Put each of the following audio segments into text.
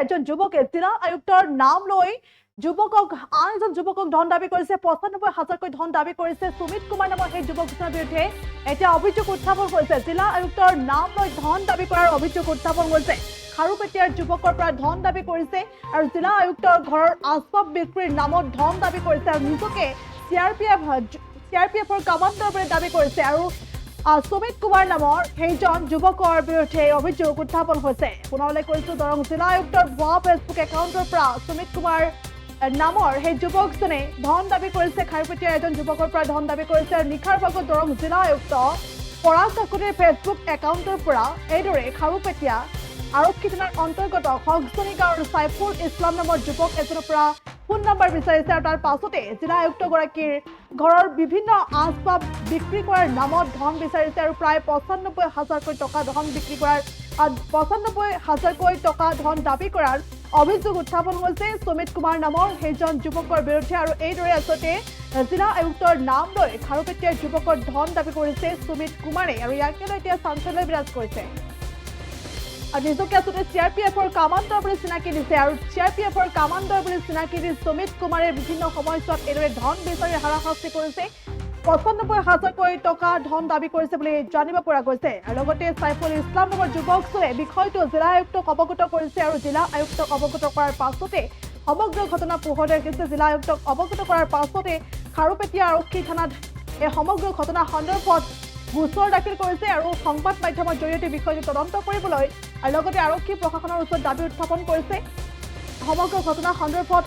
এজন যুৱকে জিলা আয়ুক্তৰ নাম লৈ যুৱকক আন এজন যুৱকক ধন দাবী কৰিছে ৯৫,০০০কৈ ধন দাবী কৰিছে সুমিত কুমাৰ নামৰ সেই যুৱকজনৰ বিৰুদ্ধে এতিয়া অভিযোগ উত্থাপন হৈছে জিলা আয়ুক্তৰ নাম লৈ ধন দাবী কৰাৰ অভিযোগ উত্থাপন হৈছে খাৰুপেটীয়াৰ যুৱকৰ পৰা ধন দাবী কৰিছে আৰু জিলা আয়ুক্তৰ ঘৰৰ আচবাব বিক্ৰীৰ নামত ধন দাবী কৰিছে আৰু নিজকে চিআৰপিএফৰ কামাণ্ডাৰ বুলি দাবী কৰিছে আৰু সুমিত কুমাৰ নামৰ সেইজন যুৱকৰ বিৰুদ্ধে অভিযোগ উত্থাপন হৈছে পুনৰলৈ কৈছো দৰং জিলা আয়ুক্তৰ ভুৱা ফেচবুক একাউণ্টৰ পৰা সুমিত কুমাৰ নামৰ সেই যুৱকজনে ধন দাবী কৰিছে খাৰুপেটীয়াৰ এজন যুৱকৰ পৰা ধন দাবী কৰিছে আৰু নিশাৰ ভাগত দৰং জিলা আয়ুক্ত পৰাগ কাকতিৰ ফেচবুক একাউণ্টৰ পৰা এইদৰে খাৰুপেটীয়া আৰক্ষী থানাৰ অন্তৰ্গত হকজনী গাঁৱৰ সাইফুল ইছলাম নামৰ যুৱক এজনৰ পৰা ফোন নম্বৰ বিচাৰিছে আৰু তাৰ পাছতে জিলা আয়ুক্তগৰাকীৰ ঘৰৰ বিভিন্ন আচবাব বিক্ৰী কৰাৰ নামত ধন বিচাৰিছে আৰু প্ৰায় ৯৫,০০০কৈ টকা ধন বিক্ৰী কৰাৰ ৯৫,০০০কৈ টকা ধন দাবী কৰাৰ অভিযোগ উত্থাপন হৈছে সুমিত কুমাৰ নামৰ সেইজন যুৱকৰ বিৰুদ্ধে আৰু এইদৰে আচলতে জিলা আয়ুক্তৰ নাম লৈ খাৰুপেটীয়াৰ যুৱকৰ ধন দাবী কৰিছে সুমিত কুমাৰে আৰু ইয়াকে লৈ এতিয়া চাঞ্চল্য বিৰাজ কৰিছে আৰু নিজকে আচলতে চিআৰপিএফৰ কামাণ্ডাৰ বুলি চিনাকি দিছে আৰু চিআৰপিএফৰ কামাণ্ডাৰ বুলি চিনাকি দি সুমিত কুমাৰে বিভিন্ন সময়ছোৱাত এইদৰে ধন বিচাৰি হাৰাশাস্তি কৰিছে ৯৫,০০০কৈ টকা ধন দাবী কৰিছে বুলি জানিব পৰা গৈছে আৰু লগতে সাইফুল ইছলাম নামৰ যুৱকজনে বিষয়টো জিলা আয়ুক্তক অৱগত কৰিছে আৰু জিলা আয়ুক্তক অৱগত কৰাৰ পাছতে সমগ্ৰ ঘটনা পোহৰলৈ আহিছে জিলা আয়ুক্তক অৱগত কৰাৰ পাছতে খাৰুপেটীয়া আৰক্ষী থানাত এই সমগ্ৰ ঘটনা সন্দৰ্ভত গোচৰ দাখিল কৰিছে আৰু সংবাদ মাধ্যমৰ জৰিয়তে বিষয়টো তদন্ত কৰিবলৈ আৰু লগতে আৰক্ষী প্ৰশাসনৰ ওচৰত দাবী উত্থাপন কৰিছে সমগ্ৰ ঘটনা সন্দৰ্ভত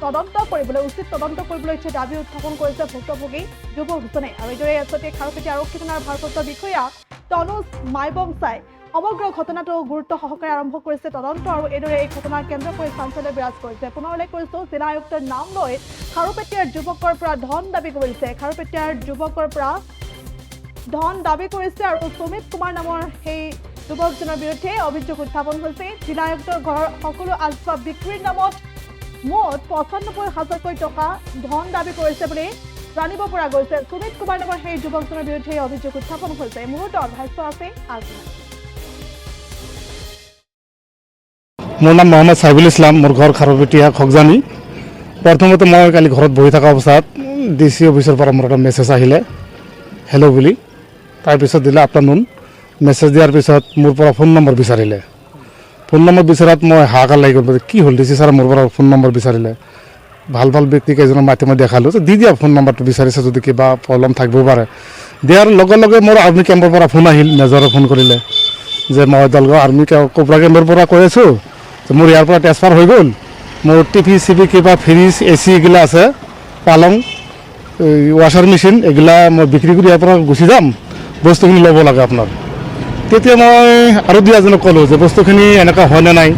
তদন্ত কৰিবলৈ উচিত তদন্ত কৰিবলৈ দাবী উত্থাপন কৰিছে ভুক্তভোগী যুৱকজনে আৰু এইদৰে আচলতে খাৰুপেটীয়া আৰক্ষী থানাৰ ভাৰপ্ৰাপ্ত বিষয়া তনুজ মাইবংছাই সমগ্ৰ ঘটনাটো গুৰুত্ব সহকাৰে আৰম্ভ কৰিছে তদন্ত আৰু এইদৰে এই ঘটনাৰ কেন্দ্ৰ কৰি চাঞ্চল্য বিৰাজ কৰিছে পুনৰলৈ কৈছো জিলা আয়ুক্তৰ নাম লৈ খাৰুপেটীয়াৰ যুৱকৰ পৰা ধন দাবী কৰিছে খাৰুপেটীয়াৰ যুৱকৰ পৰা ধন দাবী কৰিছে আৰু সুমিত কুমাৰ নামৰ সেই যুৱকজনৰ বিৰুদ্ধে অভিযোগ উত্থাপন হৈছে জিলা আয়ুক্তৰ ঘৰৰ সকলো আচবাব বিক্ৰীৰ নামত মুঠ ৯৫,০০০কৈ টকা ধন দাবী কৰিছে বুলি জানিব পৰা গৈছে সুমিত কুমাৰ নামৰ সেই যুৱকজনৰ বিৰুদ্ধে অভিযোগ উত্থাপন হৈছে মুহূৰ্তত ভাষ্য আছে আগদিনা মোৰ নাম মোহাম্মদ সাইফুল ইছলাম মোৰ ঘৰ খাৰুপেটীয়া খগজানী প্ৰথমতে মই কালি ঘৰত বহি থকা অৱস্থাত ডিচি অফিচৰ পৰা মোৰ এটা মেছেজ আহিলে হেল্ল' বুলি তাৰপিছত দিলে আফটাৰনুন মেছেজ দিয়াৰ পিছত মোৰ পৰা ফোন নম্বৰ বিচাৰিলে ফোন নম্বৰ বিচৰাত মই হাহাকাৰ লাগি গ'ল কি হ'ল ডিচি ছাৰে মোৰ পৰা ফোন নম্বৰ বিচাৰিলে ভাল ভাল ব্যক্তি কেইজনক মাতি মই দেখালোঁ যে দি দিয়া ফোন নম্বৰটো বিচাৰিছে যদি কিবা প্ৰব্লেম থাকিব পাৰে দিয়াৰ লগে লগে মোৰ আৰ্মি কেম্পৰ পৰা ফোন আহিল মেজৰে ফোন কৰিলে যে মই দলগাঁও আৰ্মি কোবৰা কেম্পৰ পৰা কৈ আছোঁ যে মোৰ ইয়াৰ পৰা ট্ৰেন্সফাৰ হৈ গ'ল মোৰ টিভি চিভি কিবা ফ্ৰিজ এচি এইগিলা আছে পালং ৱাশ্বাৰ মেচিন এইগিলা মই বিক্ৰী কৰি ইয়াৰ পৰা গুচি যাম বস্তুখিনি ল'ব লাগে আপোনাৰ তেতিয়া মই আৰু দুই এজনক ক'লোঁ যে বস্তুখিনি এনেকুৱা হয়নে নাই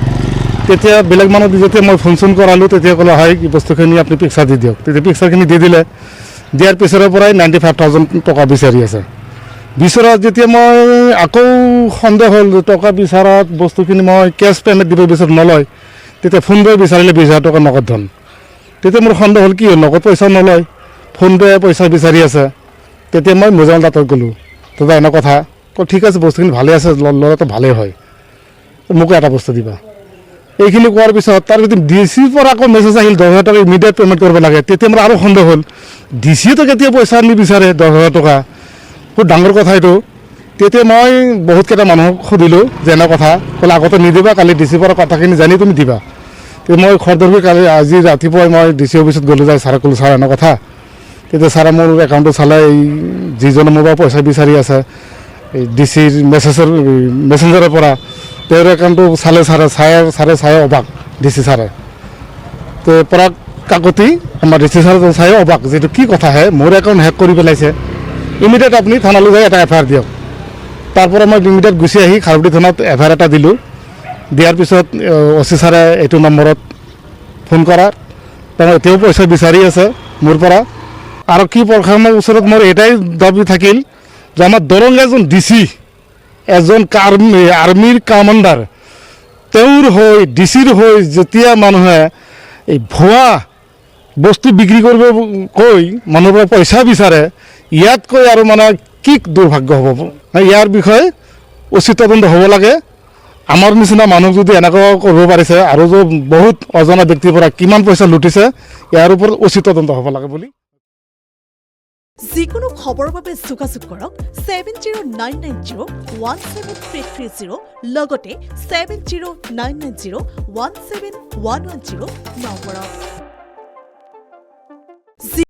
তেতিয়া বেলেগ মানুহ যেতিয়া মই ফোন চোন কৰালোঁ তেতিয়া ক'লোঁ হয় বস্তুখিনি আপুনি পিক্সাৰ দি দিয়ক তেতিয়া পিক্সাৰখিনি দি দিলে দিয়াৰ পিছৰে পৰাই ৯৫,০০০ টকা বিচাৰি আছে বিচৰাত যেতিয়া মই আকৌ সন্দেহ হ'ল টকা বিচাৰত বস্তুখিনি মই কেছ পে'মেণ্ট দিব বিচাৰোঁ নলয় তেতিয়া ফোন পে' বিচাৰিলে ২০,০০০ টকা নগদ ধন তেতিয়া মোৰ সন্দেহ হ'ল কি হ'ল নগদ পইচা নলয় ফোন পে' পইচা বিচাৰি আছে তেতিয়া মই মোজাল দাঁতত গ'লোঁ দাদা এনে কথা ঠিক আছে বস্তুখিনি ভালে আছে ল'লেতো ভালেই হয় মোকো এটা বস্তু দিবা এইখিনি কোৱাৰ পিছত তাৰ যদি ডিচিৰ পৰা আকৌ মেছেজ আহিল ১০,০০০ টকা ইমিডিয়েট পে'মেণ্ট কৰিব লাগে তেতিয়া মোৰ আৰু সন্দেহ হ'ল ডিচিয়েতো কেতিয়া পইচা নিবিচাৰে ১০,০০০ টকা খুব ডাঙৰ কথা এইটো তেতিয়া মই বহুতকেইটা মানুহক সুধিলোঁ যে এনে কথা ক'লে আগতে নিদিবা কালি ডিচিৰ পৰা কথাখিনি জানি তুমি দিবা তেতিয়া মই খৰধৰকৈ কালি আজি ৰাতিপুৱাই মই ডিচি অফিচত গ'লোঁ যাই ছাৰে ক'লোঁ ছাৰ এনে কথা তেতিয়া ছাৰে মোৰ একাউণ্টটো চালে এই যিজনে মোৰ পৰা পইচা বিচাৰি আছে এই ডিচিৰ মেছেঞ্জাৰৰ পৰা তেওঁৰ একাউণ্টটো চালে ছাৰে চাই অবাক ডিচি ছাৰে তো পৰাগ কাকতি আমাৰ ডিচি ছাৰে চাই অবাক যিটো কি কথা হে মোৰ একাউণ্ট হেক কৰি পেলাইছে ইমিডিয়েট আপুনি থানালৈ যাই এটা এফআইআৰ দিয়ক তাৰ পৰা মই ইমিডিয়েট গুচি আহি খাৰুপেটী থানাত এফআইআৰ এটা দিলোঁ দিয়াৰ পিছত অচি ছাৰে এইটো নম্বৰত ফোন কৰাৰ তেওঁ পইচা বিচাৰি আছে মোৰ পৰা আৰক্ষী প্ৰশাসনৰ ওচৰত মোৰ এটাই দাবী থাকিল যে আমাৰ দৰং এজন ডিচি এজন আৰ্মিৰ কামাণ্ডাৰ তেওঁৰ হৈ ডিচিৰ হৈ যেতিয়া মানুহে এই ভুৱা বস্তু বিক্ৰী কৰিব কৈ মানুহৰ পৰা পইচা বিচাৰে ইয়াতকৈ আৰু মানে কি দুৰ্ভাগ্য হ'ব ইয়াৰ বিষয়ে উচিত তদন্ত হ'ব লাগে আমাৰ নিচিনা মানুহ যদি এনেকুৱা কৰিব পাৰিছে আৰু যে বহুত অজনা ব্যক্তিৰ পৰা কিমান পইচা লুটিছে ইয়াৰ ওপৰত উচিত তদন্ত হ'ব লাগে বুলি যিকোনো খবৰৰ বাবে যোগাযোগ কৰক 7099017330 লগতে 7099017110 নম্বৰত।